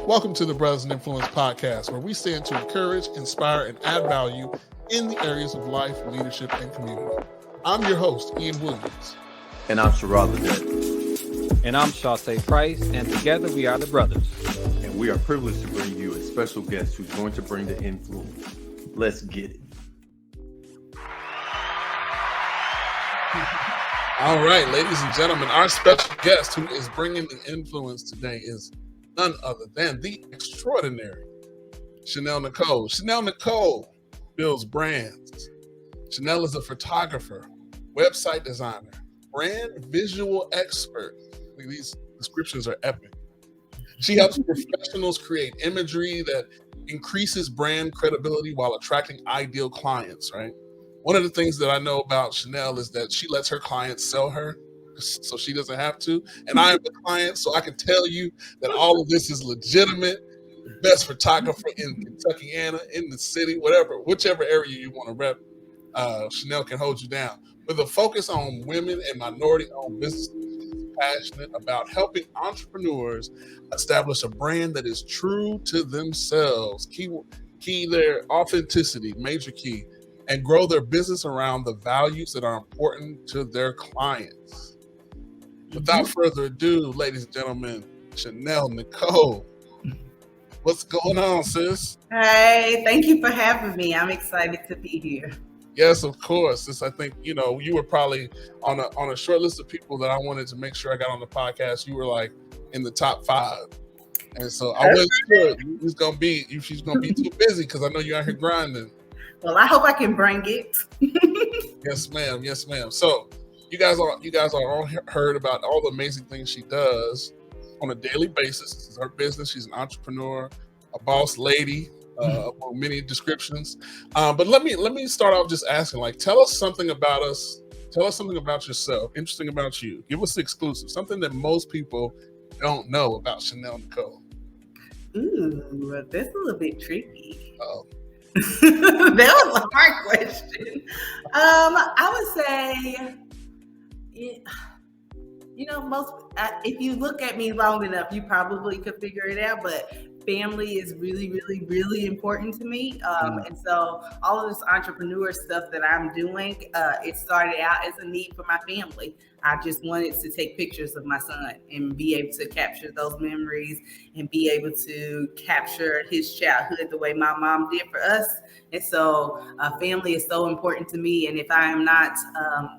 Welcome to the Brothers in Influence podcast, where we stand to encourage, inspire, and add value in the areas of life, leadership, and community. I'm your host, Ian Williams. And I'm Sherrod Ledet. And I'm Shante Price, and together we are the Brothers. And we are privileged to bring you a special guest who's going to bring the influence. Let's get it. All right, ladies and gentlemen, our special guest who is bringing the influence today is none other than the extraordinary Chanel Nicole. Chanel Nicole builds brands. Chanel is a photographer, website designer, brand visual expert. These descriptions are epic. She helps professionals create imagery that increases brand credibility while attracting ideal clients, right? One of the things that I know about Chanel is that she lets her clients sell her, so she doesn't have to. And I am the client, so I can tell you that all of this is legitimate. The best photographer in Kentucky, in the city, whichever area you want to rep, Chanel can hold you down. With a focus on women and minority-owned businesses, she's passionate about helping entrepreneurs establish a brand that is true to themselves. Key their authenticity, major key, and grow their business around the values that are important to their clients. Without further ado, ladies and gentlemen, Chanel Nicole. What's going on, sis? Hey, thank you for having me. I'm excited to be here. Yes, of course. Sis, I think, you were probably on a short list of people that I wanted to make sure I got on the podcast. You were like in the top 5. And so I wasn't sure she's gonna be too busy because I know you're out here grinding. Well, I hope I can bring it. Yes, ma'am. Yes, ma'am. So you guys all heard about all the amazing things she does on a daily basis. This is her business. She's an entrepreneur, a boss lady, among many descriptions. But let me start off just asking, tell us something about us. Tell us something about yourself, interesting about you. Give us the exclusive, something that most people don't know about Chanel Nicole. Ooh, that's a little bit tricky. Oh. That was a hard question. I would say, if you look at me long enough, you probably could figure it out, but family is really, really, really important to me. And so all of this entrepreneur stuff that I'm doing, it started out as a need for my family. I just wanted to take pictures of my son and be able to capture those memories and be able to capture his childhood the way my mom did for us. And so family is so important to me. And if I am not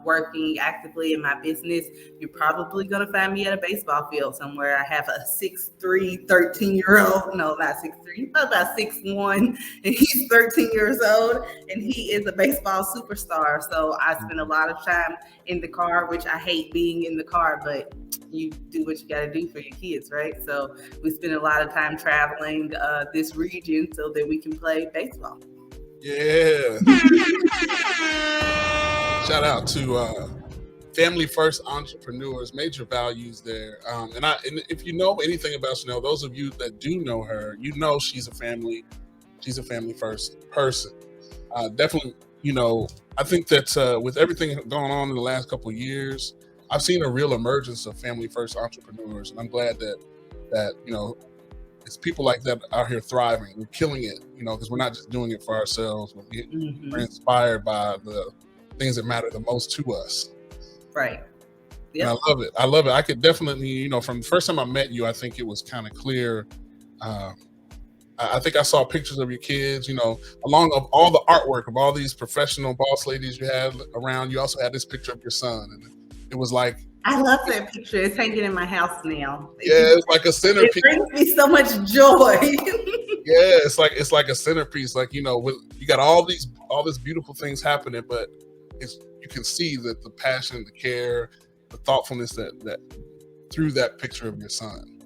working actively in my business, you're probably going to find me at a baseball field somewhere. I have a 6'3", 13-year-old. No, not 6'3", about 6'1", and he's 13 years old, and he is a baseball superstar. So I spend a lot of time in the car, which I hate being in the car, but you do what you got to do for your kids, right? So we spend a lot of time traveling this region so that we can play baseball. Yeah. Shout out to family first entrepreneurs, major values there. And if you know anything about Chanel, those of you that do know her, you know she's a family first person. Definitely, I think that with everything going on in the last couple of years, I've seen a real emergence of family first entrepreneurs, and I'm glad that it's people like that out here thriving. We're killing it, because we're not just doing it for ourselves. We're inspired by the things that matter the most to us. Right. Yep. And I love it. I could definitely, from the first time I met you, I think it was kind of clear. I think I saw pictures of your kids, along of all the artwork of all these professional boss ladies you had around. You also had this picture of your son, and it was like, I love that picture. It's hanging in my house now. Yeah, it's like a centerpiece. It brings me so much joy. Yeah, it's like a centerpiece. You got all this beautiful things happening, but you can see that the passion, the care, the thoughtfulness that through that picture of your son.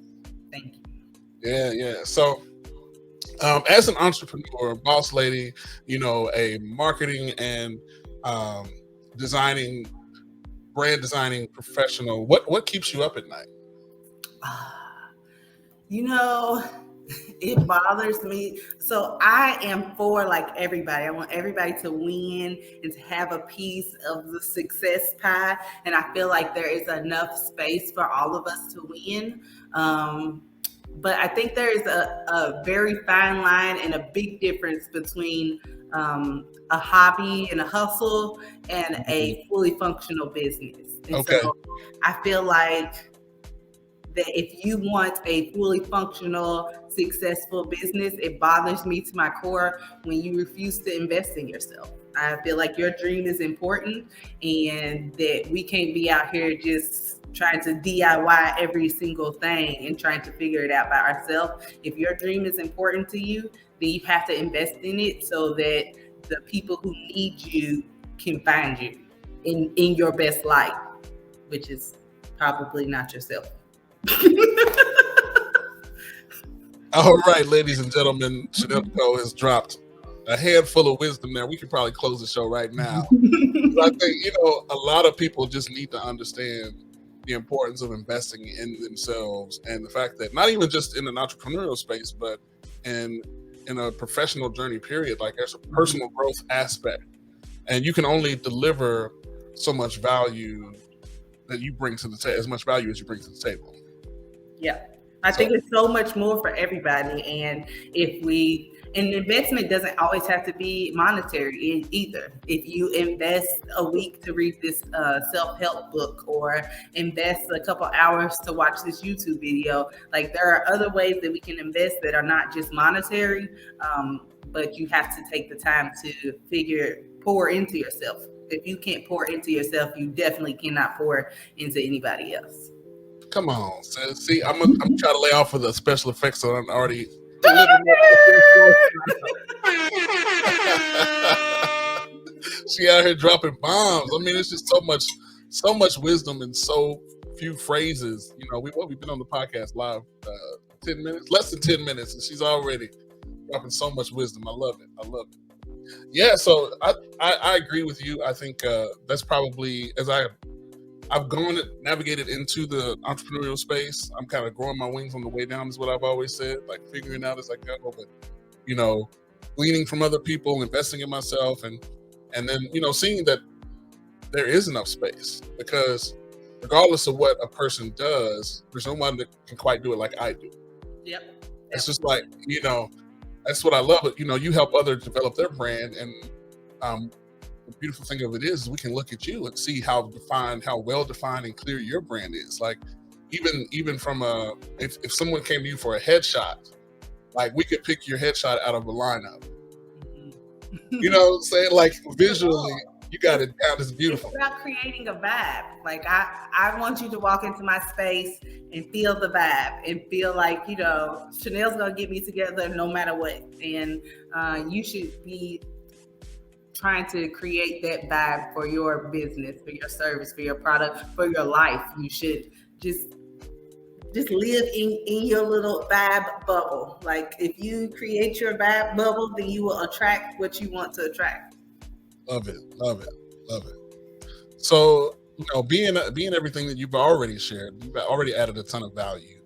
Thank you. Yeah. So, as an entrepreneur, boss lady, a marketing and brand designing professional, what keeps you up at night? It bothers me. So I am for everybody. I want everybody to win and to have a piece of the success pie. And I feel like there is enough space for all of us to win. But I think there is a very fine line and a big difference between a hobby and a hustle and a fully functional business. And Okay. so I feel like that if you want a fully functional, successful business, it bothers me to my core when you refuse to invest in yourself. I feel like your dream is important and that we can't be out here just trying to DIY every single thing and trying to figure it out by ourselves. If your dream is important to you, then you have to invest in it so that the people who need you can find you in your best light, which is probably not yourself. All right, ladies and gentlemen, Chanel Nicole has dropped a handful of wisdom there. We could probably close the show right now. I think, a lot of people just need to understand the importance of investing in themselves and the fact that not even just in an entrepreneurial space, but in a professional journey period, like there's a personal growth aspect. And you can only deliver so much value that you bring to the table, as much value as you bring to the table. Yeah. I think it's so much more for everybody. And an investment doesn't always have to be monetary either. If you invest a week to read this self-help book or invest a couple hours to watch this YouTube video, like there are other ways that we can invest that are not just monetary, but you have to take the time to pour into yourself. If you can't pour into yourself, you definitely cannot pour into anybody else. Come on, sis. See, I'm trying to lay off for the special effects, so I'm already. She out here dropping bombs. I mean, it's just so much wisdom in so few phrases. We've been on the podcast live 10 minutes, less than 10 minutes, and she's already dropping so much wisdom. I love it. Yeah, so I agree with you. I think that's probably, as I've navigated into the entrepreneurial space, I'm kind of growing my wings on the way down is what I've always said, like figuring out as I go, but, gleaning from other people, investing in myself, and then, seeing that there is enough space, because regardless of what a person does, there's no one that can quite do it like I do. Yep. It's just like, that's what I love. But, you help others develop their brand. And the beautiful thing of it is we can look at you and see how well defined and clear your brand is. Like even from if someone came to you for a headshot, like we could pick your headshot out of a lineup. You know what I'm saying? Like visually, you got it down. It's beautiful. It's about creating a vibe. Like I want you to walk into my space and feel the vibe and feel like, Chanel's gonna get me together no matter what. And you should be trying to create that vibe for your business, for your service, for your product, for your life. You should just live in your little vibe bubble. Like if you create your vibe bubble, then you will attract what you want to attract. Love it. So, being everything that you've already shared, you've already added a ton of value.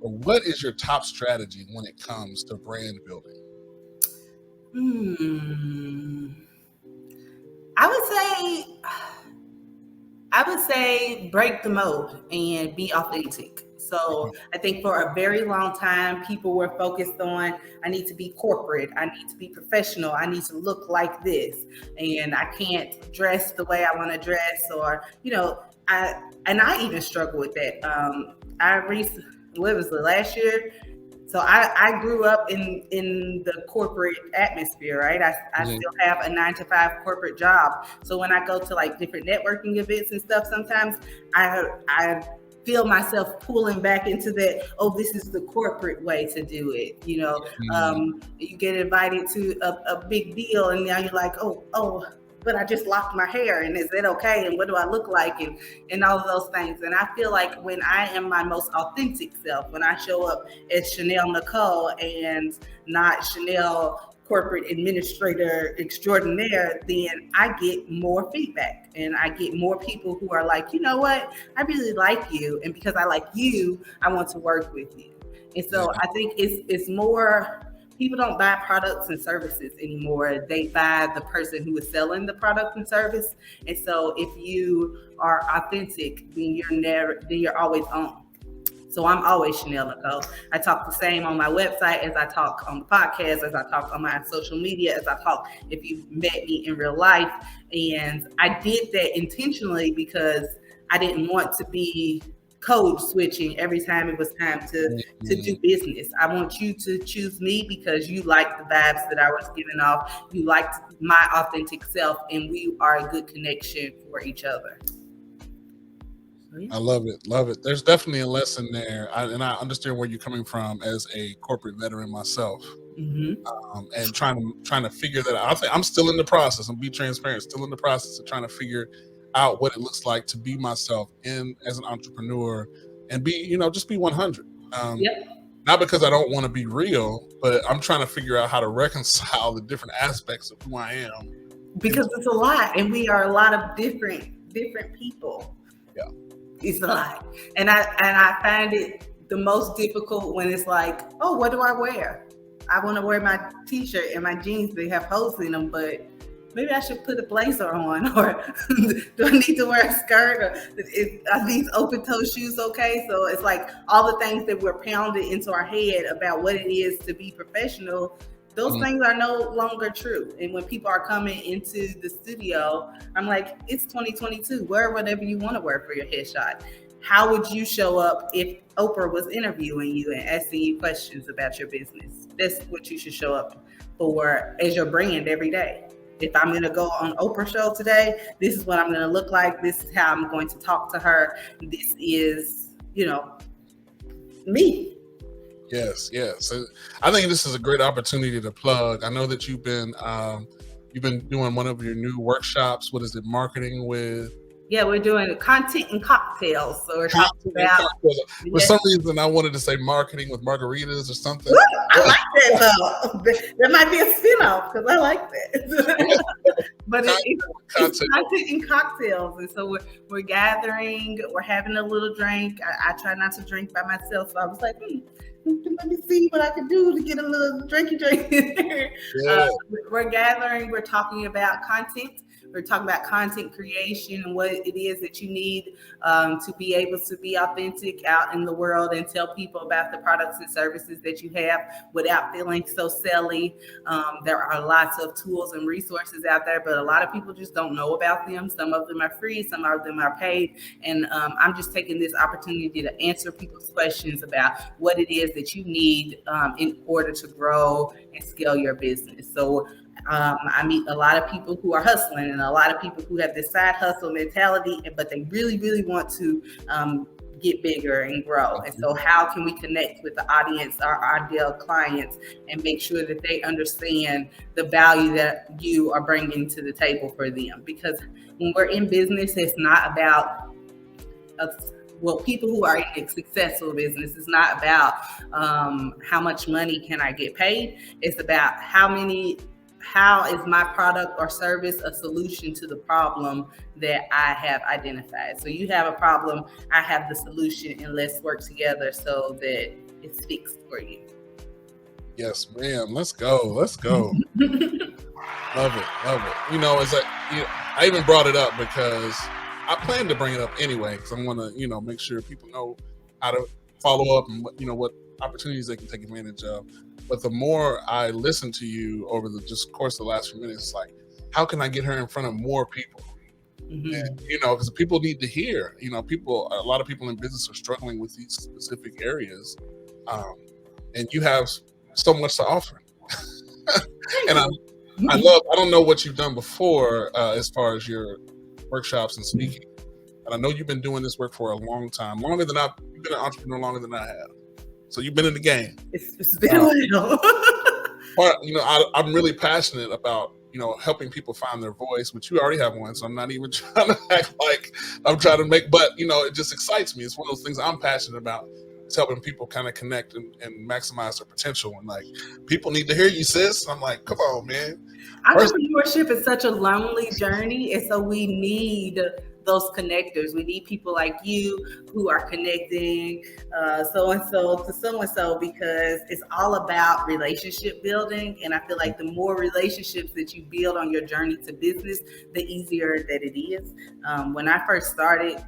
But what is your top strategy when it comes to brand building? I would say break the mold and be authentic. So I think for a very long time, people were focused on, I need to be corporate, I need to be professional, I need to look like this, and I can't dress the way I want to dress, or, I even struggle with that. What was it, last year? So I grew up in the corporate atmosphere, right? I still have a 9-to-5 corporate job. So when I go to like different networking events and stuff, sometimes I feel myself pulling back into that, this is the corporate way to do it. You get invited to a big deal and now you're like, but I just locked my hair, and is that okay? And what do I look like? And all of those things. And I feel like when I am my most authentic self, when I show up as Chanel Nicole and not Chanel corporate administrator extraordinaire, then I get more feedback and I get more people who are like, you know what? I really like you. And because I like you, I want to work with you. And so I think it's more, people don't buy products and services anymore. They buy the person who is selling the product and service. And so if you are authentic, then you're always on. So I'm always Chanel Nicole. I talk the same on my website as I talk on the podcast, as I talk on my social media, as I talk if you met me in real life. And I did that intentionally because I didn't want to be code switching every time it was time to do business. I want you to choose me because you like the vibes that I was giving off. You liked my authentic self, and we are a good connection for each other. So, yeah. I love it. Love it. There's definitely a lesson there. And I understand where you're coming from as a corporate veteran myself. And trying to figure that out. I think I'm still in the process. I'm be transparent. Still in the process of trying to figure out what it looks like to be myself as an entrepreneur and be, just be 100. Not because I don't want to be real, but I'm trying to figure out how to reconcile the different aspects of who I am. Because it's a lot, and we are a lot of different people. Yeah, it's a lot, and I find it the most difficult when it's like, oh, what do I wear? I want to wear my t-shirt and my jeans. They have holes in them, but maybe I should put a blazer on, or do I need to wear a skirt, or are these open-toe shoes okay? So it's like all the things that we're pounded into our head about what it is to be professional, those things are no longer true. And when people are coming into the studio, I'm like, it's 2022. Wear whatever you want to wear for your headshot. How would you show up if Oprah was interviewing you and asking you questions about your business? That's what you should show up for as your brand every day. If I'm going to go on Oprah show today, this is what I'm going to look like. This is how I'm going to talk to her. This is, me. Yes. I think this is a great opportunity to plug. I know that you've been doing one of your new workshops. What is it? Marketing with? Yeah, we're doing content and cocktails. So we're talking about. For some reason, I wanted to say marketing with margaritas or something. I like that though. That might be a spinoff because I like that. But it's content and cocktails, and so we're gathering. We're having a little drink. I try not to drink by myself, so I was like, let me see what I can do to get a little drinky drink in there. Yeah. We're gathering. We're talking about content. We're talking about content creation and what it is that you need to be able to be authentic out in the world and tell people about the products and services that you have without feeling so silly. There are lots of tools and resources out there, but a lot of people just don't know about them. Some of them are free, some of them are paid. And I'm just taking this opportunity to answer people's questions about what it is that you need in order to grow and scale your business. So I meet a lot of people who are hustling and a lot of people who have this side hustle mentality, but they really, really want to get bigger and grow. And so how can we connect with the audience, our ideal clients, and make sure that they understand the value that you are bringing to the table for them? Because when we're in business, it's not about people who are in a successful business, it's not about how much money can I get paid. It's about how is my product or service a solution to the problem that I have identified? So you have a problem, I have the solution, and let's work together so that it's fixed for you. Yes, ma'am. Let's go. Love it. It's like, I even brought it up because I plan to bring it up anyway, because I want to, make sure people know how to follow up and what opportunities they can take advantage of. But the more I listen to you over the just course of the last few minutes, it's like, how can I get her in front of more people? And, because people need to hear, a lot of people in business are struggling with these specific areas. And you have so much to offer. And I don't know what you've done before as far as your workshops and speaking. And I know you've been doing this work for a long time, you've been an entrepreneur longer than I have. So you've been in the game. It's been a while. But I'm really passionate about helping people find their voice, which you already have one. So I'm not even trying to act like I'm trying to make. But it just excites me. It's one of those things I'm passionate about. It's helping people kind of connect and maximize their potential. And like, people need to hear you, sis. I'm like, come on, man. Entrepreneurship is such a lonely journey, and so we need those connectors. We need people like you who are connecting so-and-so to so-and-so, because it's all about relationship building. And I feel like the more relationships that you build on your journey to business, the easier that it is. When I first started,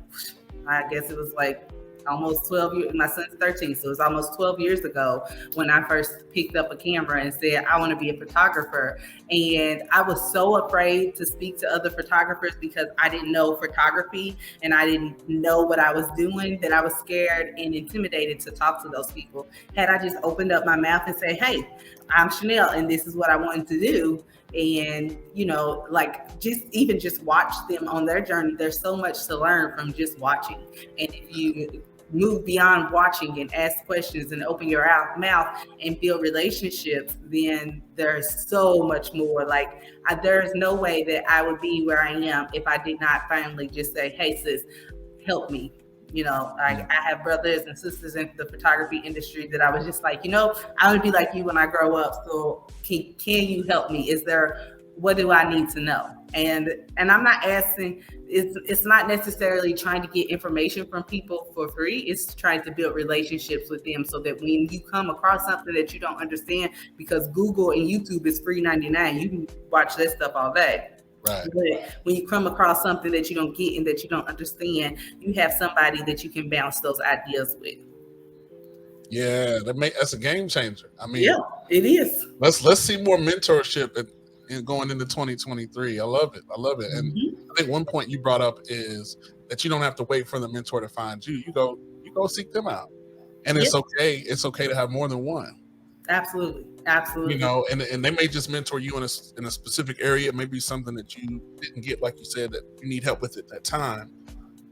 I guess it was like almost 12 years. My son's 13, so it's almost 12 years ago when I first picked up a camera and said, I want to be a photographer. And I was so afraid to speak to other photographers because I didn't know photography and I didn't know what I was doing, that I was scared and intimidated to talk to those people. Had I just opened up my mouth and say, hey, I'm Chanel and this is what I wanted to do, and like just watch them on their journey. There's so much to learn from just watching, and if you move beyond watching and ask questions and open your mouth and build relationships, then there's so much more. Like there's no way that I would be where I am if I did not finally just say, hey sis, help me. I have brothers and sisters in the photography industry that I was just like, I want to be like you when I grow up. So can you help me? What do I need to know? And I'm not asking, it's not necessarily trying to get information from people for free. It's trying to build relationships with them so that when you come across something that you don't understand, because Google and YouTube is free 99, you can watch that stuff all day. Right. But when you come across something that you don't get and that you don't understand, you have somebody that you can bounce those ideas with. Yeah, that's a game changer. I mean, yeah, it is. Let's see more mentorship going into 2023. I love it. And I think one point you brought up is that you don't have to wait for the mentor to find you. You go seek them out, and it's okay. It's okay to have more than one. Absolutely. And they may just mentor you in a specific area. It may be something that you didn't get, like you said, that you need help with at that time.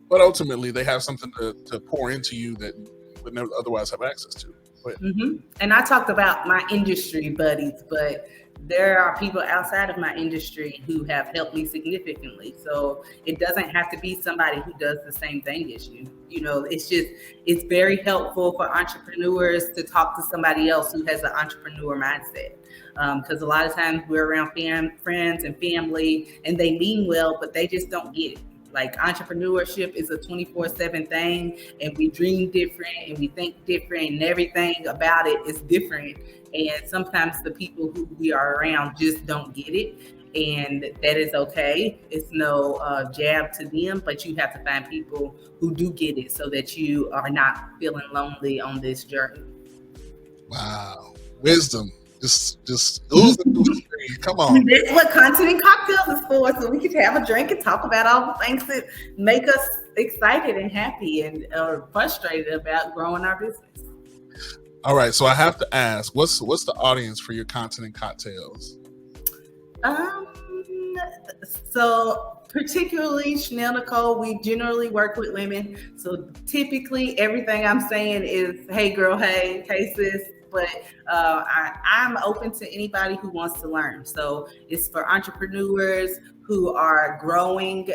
But ultimately, they have something to pour into you that you would never otherwise have access to. And I talked about my industry buddies, but there are people outside of my industry who have helped me significantly. So it doesn't have to be somebody who does the same thing as you. It's very helpful for entrepreneurs to talk to somebody else who has an entrepreneur mindset. Because a lot of times we're around friends and family and they mean well, but they just don't get it. Like entrepreneurship is a 24/7 thing, and we dream different and we think different and everything about it is different. And sometimes the people who we are around just don't get it. And that is okay. It's no jab to them, but you have to find people who do get it so that you are not feeling lonely on this journey. Wow. Wisdom. Just oozing through the screen. Come on. That's what Content and Cocktails is for, so we can have a drink and talk about all the things that make us excited and happy and frustrated about growing our business. All right, so I have to ask, what's the audience for your Content and Cocktails? So particularly Chanel Nicole, we generally work with women. So typically everything I'm saying is, hey girl, hey sis. But I'm open to anybody who wants to learn. So it's for entrepreneurs who are growing.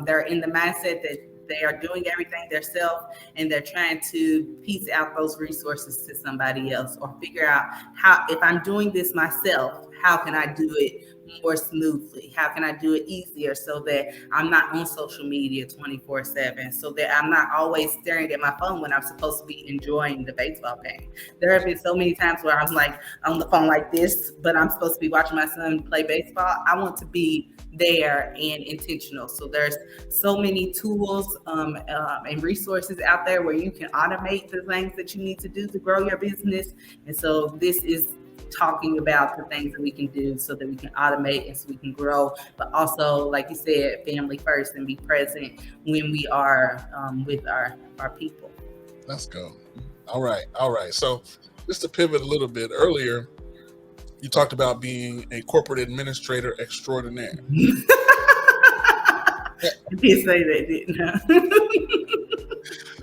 They're in the mindset that they are doing everything themselves and they're trying to piece out those resources to somebody else or figure out how, if I'm doing this myself, how can I do it more smoothly? How can I do it easier so that I'm not on social media 24/7, so that I'm not always staring at my phone when I'm supposed to be enjoying the baseball game? There have been so many times where I'm like on the phone like this, but I'm supposed to be watching my son play baseball. I want to be there and intentional. So there's so many tools and resources out there where you can automate the things that you need to do to grow your business. And so this is talking about the things that we can do so that we can automate and so we can grow, but also, like you said, family first and be present when we are with our people. Let's go. All right. So just to pivot a little bit, earlier you talked about being a corporate administrator extraordinaire. I did say that, didn't I?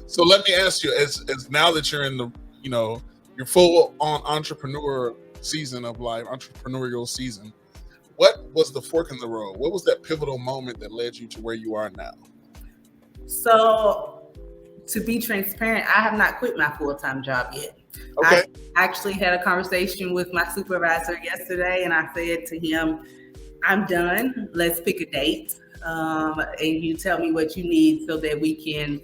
So let me ask you, as now that you're in the, you're full on entrepreneurial season, what was the fork in the road? What was that pivotal moment that led you to where you are now? So to be transparent, I have not quit my full-time job yet. Okay. I actually had a conversation with my supervisor yesterday and I said to him, I'm done. Let's pick a date. And you tell me what you need so that we can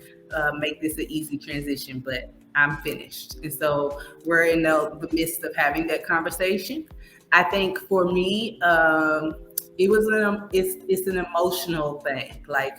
make this an easy transition, but I'm finished. And so we're in the midst of having that conversation. I think for me, it's an emotional thing. Like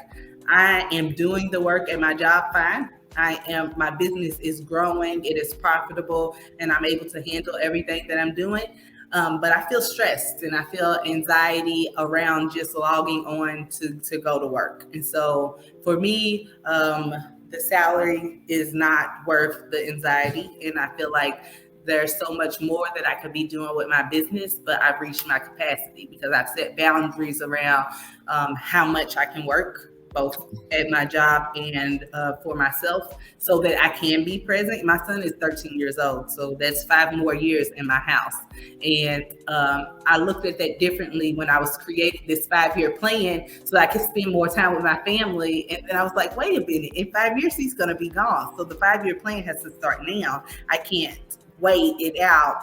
I am doing the work at my job fine. My business is growing, it is profitable, and I'm able to handle everything that I'm doing. But I feel stressed and I feel anxiety around just logging on to go to work. And so for me, the salary is not worth the anxiety. And I feel like there's so much more that I could be doing with my business, but I've reached my capacity because I've set boundaries around how much I can work, both at my job and for myself, so that I can be present. My son is 13 years old, so that's 5 more years in my house. And I looked at that differently when I was creating this 5-year plan so I could spend more time with my family. And then I was like, wait a minute, in 5 years, he's going to be gone. So the 5-year plan has to start now. I can't wait it out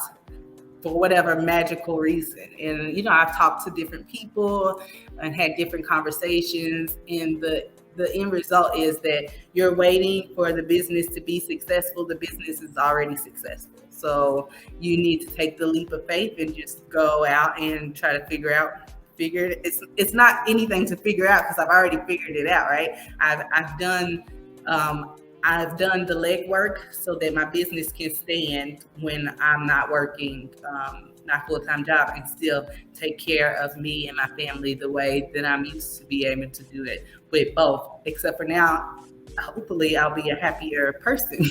for whatever magical reason. And, I've talked to different people and had different conversations, and the end result is that you're waiting for the business to be successful. The business is already successful. So you need to take the leap of faith and just go out and try to figure it. It's not anything to figure out because I've already figured it out, right? I've done the legwork so that my business can stand when I'm not working my full-time job and still take care of me and my family the way that I'm used to be able to do it with both. Except for now, hopefully I'll be a happier person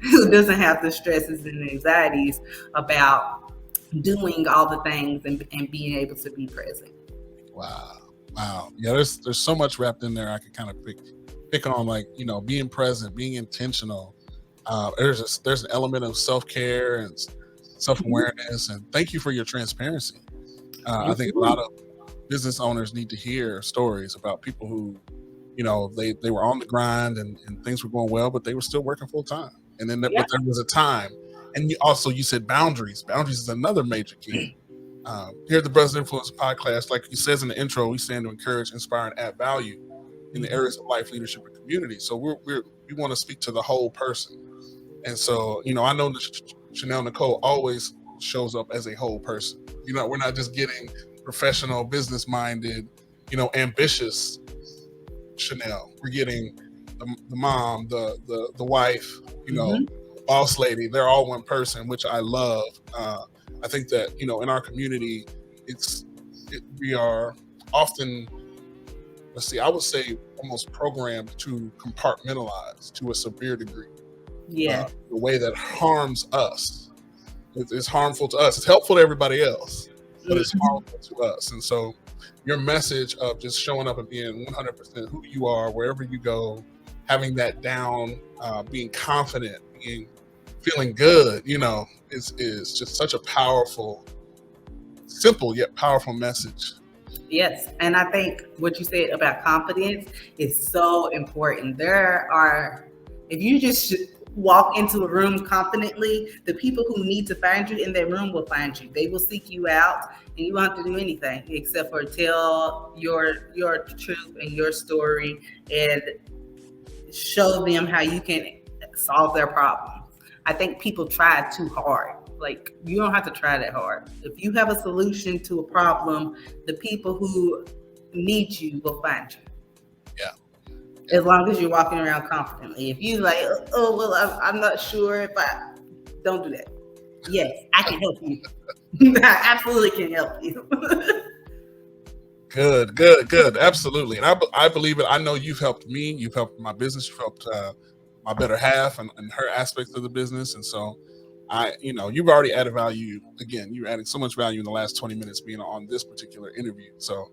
who doesn't have the stresses and anxieties about doing all the things and being able to be present. Wow. Yeah, there's so much wrapped in there. I could kind of pick on, like, being present, being intentional. There's an element of self-care and self-awareness, and thank you for your transparency. I think a lot of business owners need to hear stories about people who, they were on the grind and things were going well, but they were still working full time. And then but there was a time, and you said boundaries. Boundaries is another major key. Here at the Brothers Influence podcast, like he says in the intro, we stand to encourage, inspire, and add value in the areas of life, leadership, and community. So we want to speak to the whole person. And so, I know that Chanel Nicole always shows up as a whole person. We're not just getting professional, business-minded, ambitious Chanel. We're getting the mom, the wife, boss lady. They're all one person, which I love. I think that, in our community, we are often, I would say almost programmed to compartmentalize to a severe degree. Yeah. The way that harms us. It's harmful to us. It's helpful to everybody else, but it's harmful to us. And so your message of just showing up and being 100% who you are, wherever you go, having that down, being confident, feeling good, is just such a powerful, simple yet powerful message. Yes. And I think what you said about confidence is so important. If you just walk into a room confidently, the people who need to find you in that room will find you. They will seek you out, and you won't have to do anything except for tell your truth and your story and show them how you can solve their problems. I think people try too hard. Like, you don't have to try that hard. If you have a solution to a problem, the people who need you will find you. As long as you're walking around confidently. If you like, I'm not sure if don't do that. Yes, I can help you. I absolutely can help you. Good. Absolutely. And I believe it. I know you've helped me. You've helped my business. You've helped my better half and her aspects of the business. And so you've already added value. Again, you're adding so much value in the last 20 minutes being on this particular interview. So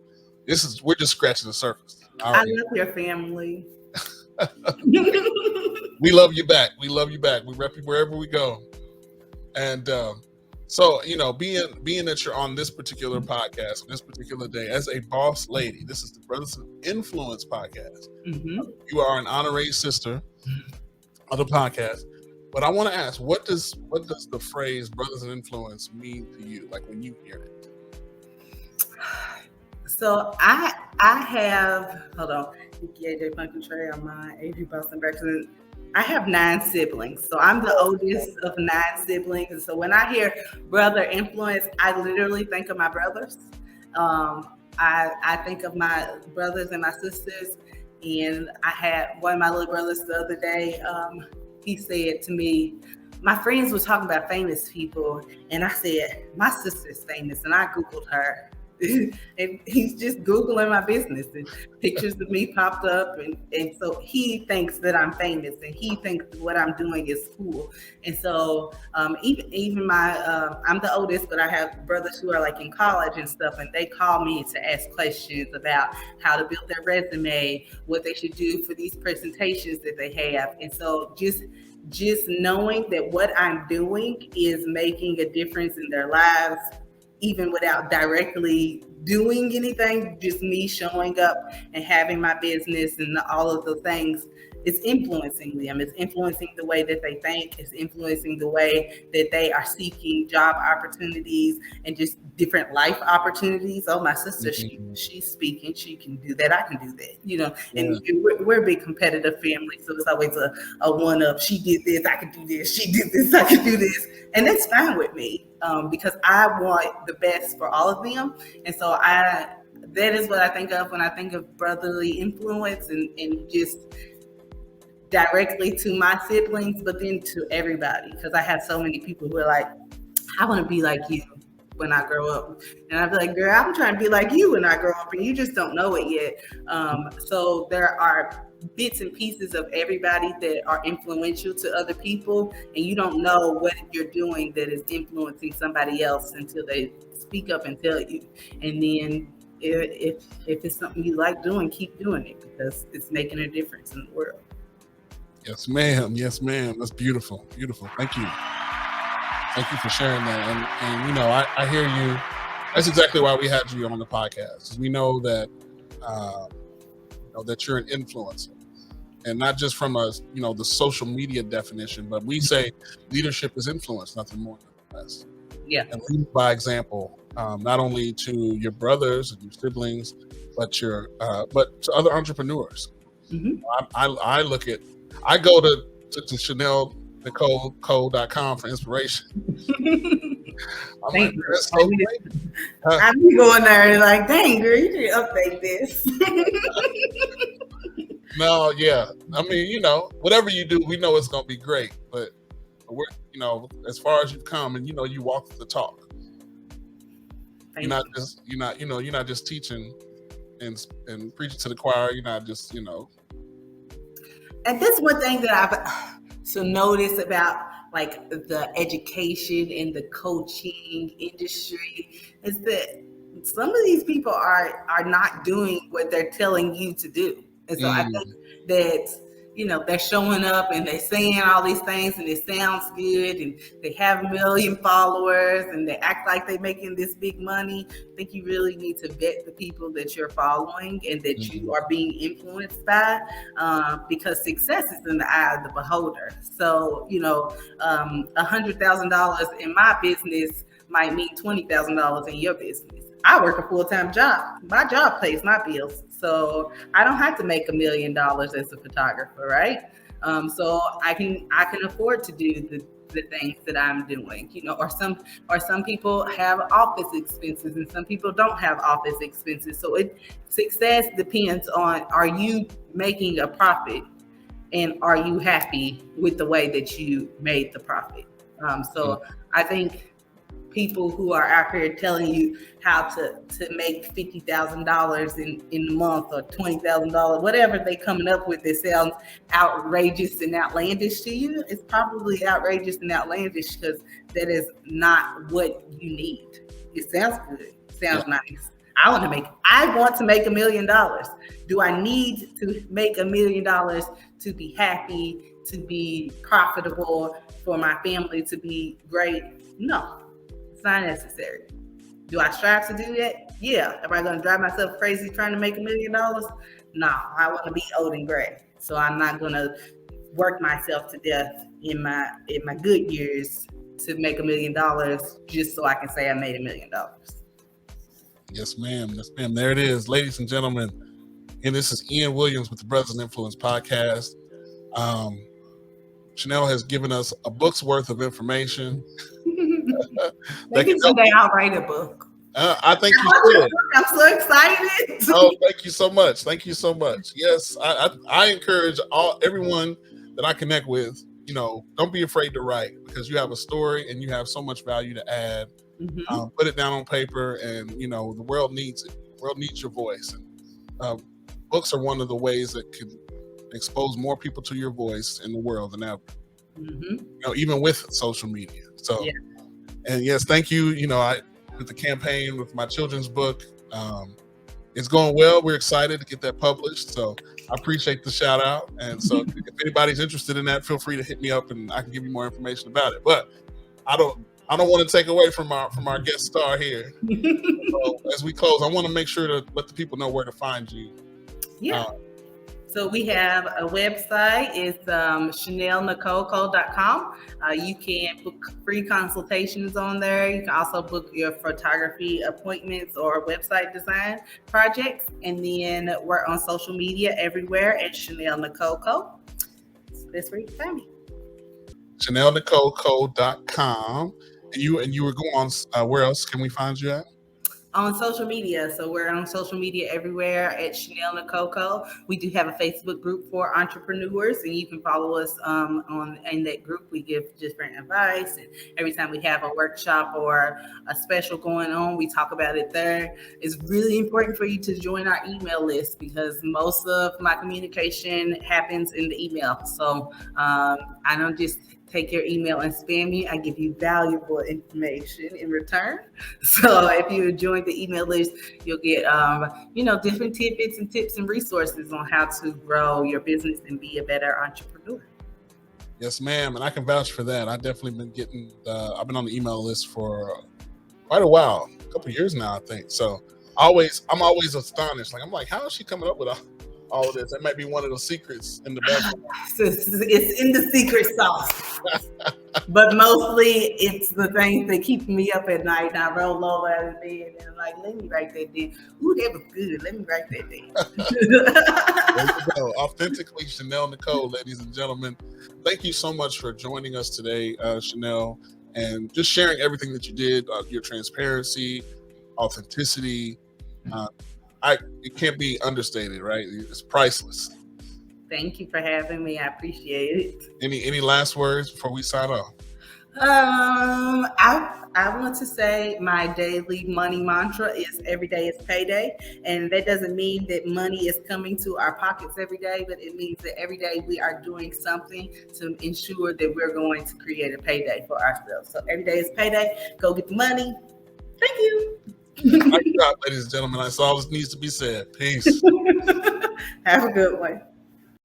we're just scratching the surface. I love your family. We love you back. We rep you wherever we go. And so, being that you're on this particular podcast, on this particular day, as a boss lady, this is the Brothers of Influence podcast. Mm-hmm. You are an honorary sister of the podcast. But I want to ask, what does the phrase "Brothers of Influence" mean to you? Like, when you hear it. So I have, hold on, I have 9 siblings. So I'm the oldest of 9 siblings. And so when I hear brother influence, I literally think of my brothers. I think of my brothers and my sisters And I had one of my little brothers the other day. He said to me, my friends were talking about famous people, and I said, my sister's famous, and I Googled her. And he's just Googling my business, and pictures of me popped up, and so he thinks that I'm famous, and he thinks that what I'm doing is cool. And so even my I'm the oldest, but I have brothers who are like in college and stuff, and they call me to ask questions about how to build their resume, what they should do for these presentations that they have. And so just knowing that what I'm doing is making a difference in their lives, even without directly doing anything, just me showing up and having my business and all of the things, it's influencing them. It's influencing the way that they think. It's influencing the way that they are seeking job opportunities and just different life opportunities. Oh, my sister, she's speaking. She can do that. I can do that. You know, and we're a big competitive family, so it's always a one up. She did this, I can do this. She did this, I can do this, and that's fine with me because I want the best for all of them. And so that is what I think of when I think of brotherly influence, and just directly to my siblings, but then to everybody, because I have so many people who are like, I want to be like you when I grow up. And I'd be like, girl, I'm trying to be like you when I grow up, and you just don't know it yet. So there are bits and pieces of everybody that are influential to other people, and you don't know what you're doing that is influencing somebody else until they speak up and tell you. And then if it's something you like doing, keep doing it, because it's making a difference in the world. Yes, ma'am. Yes, ma'am. That's beautiful. Beautiful. Thank you. Thank you for sharing that. And you know, I hear you. That's exactly why we had you on the podcast. We know that that you're an influencer, and not just from the social media definition, but we say leadership is influence, nothing more, nothing less. Yeah. And lead by example, not only to your brothers and your siblings, but to other entrepreneurs. Mm-hmm. I go to ChanelNicoleCole.com for inspiration. I'm like, that's so great. I be going there and like, dang, girl, you need to update this. No, yeah. I mean, whatever you do, we know it's gonna be great. But we're, as far as you've come, and you walk the talk. You're not just teaching and preaching to the choir. You're not just, And that's one thing that I've noticed about like the education and the coaching industry is that some of these people are not doing what they're telling you to do. And so I think that, they're showing up and they're saying all these things and it sounds good and they have 1 million followers and they act like they're making this big money. I think you really need to vet the people that you're following and that you are being influenced by, because success is in the eye of the beholder. So, $100,000 in my business might mean $20,000 in your business. I work a full-time job. My job pays my bills. So I don't have to make $1 million as a photographer, right? So I can afford to do the things that I'm doing, or some people have office expenses and some people don't have office expenses. So success depends on, are you making a profit and are you happy with the way that you made the profit? So I think people who are out here telling you how to make $50,000 in a month or $20,000, whatever they coming up with that sounds outrageous and outlandish to you, it's probably outrageous and outlandish because that is not what you need. It sounds good. It sounds nice. I want to make $1 million. Do I need to make $1 million to be happy, to be profitable, for my family to be great? No. It's not necessary. Do I strive to do that? Yeah. Am I going to drive myself crazy trying to make $1 million? No, I want to be old and gray. So I'm not going to work myself to death in my good years to make $1 million just so I can say I made $1 million. Yes, ma'am. Yes, ma'am. There it is, ladies and gentlemen. And this is Ian Williams with the Brothers in Influence podcast. Chanel has given us a book's worth of information. Maybe someday I'll write a book. I think you should. I'm so excited. Oh, thank you so much. Thank you so much. Yes, I encourage everyone that I connect with. You know, don't be afraid to write because you have a story and you have so much value to add. Put it down on paper, and you know the world needs it. The world needs your voice. And, books are one of the ways that can expose more people to your voice in the world than ever. You know, even with social media. So, Yeah. and yes, thank you. You know, with the campaign with my children's book, it's going well. We're excited to get that published. So I appreciate the shout out. And so if anybody's interested in that, feel free to hit me up and I can give you more information about it. But I don't want to take away from our guest star here. So as we close, I want to make sure to let the people know where to find you. Yeah. So we have a website. It's ChanelNicoleCole.com. You can book free consultations on there. You can also book your photography appointments or website design projects. And then we're on social media everywhere at Chanel Nicole Cole. So that's where you can find me. ChanelNicoleCole.com. And you were going on, where else can we find you at? On social media. So we're on social media everywhere at Chanel Nicole Cole. We do have a Facebook group for entrepreneurs, and you can follow us in that group. We give different advice, and every time we have a workshop or a special going on, we talk about it there. It's really important for you to join our email list because most of my communication happens in the email. So I don't just take your email and spam you. I give you valuable information in return. So if you join the email list, you'll get, different tidbits and tips and resources on how to grow your business and be a better entrepreneur. Yes, ma'am. And I can vouch for that. I've definitely been I've been on the email list for quite a while, a couple of years now, I think. So I'm always astonished. I'm like, how is she coming up with all of this? That might be one of the secrets in the background. It's in the secret sauce. But mostly it's the things that keep me up at night. And I roll over out of bed and I'm like, let me write that down. Ooh, that was good. Let me write that down. There you go. Authentically Chanel Nicole, ladies and gentlemen. Thank you so much for joining us today, Chanel, and just sharing everything that you did, your transparency, authenticity. It can't be understated, right? It's priceless. Thank you for having me. I appreciate it. Any last words before we sign off? I want to say my daily money mantra is every day is payday. And that doesn't mean that money is coming to our pockets every day, but it means that every day we are doing something to ensure that we're going to create a payday for ourselves. So every day is payday. Go get the money. Thank you. Ladies and gentlemen, that's all that needs to be said. Peace. Have a good one.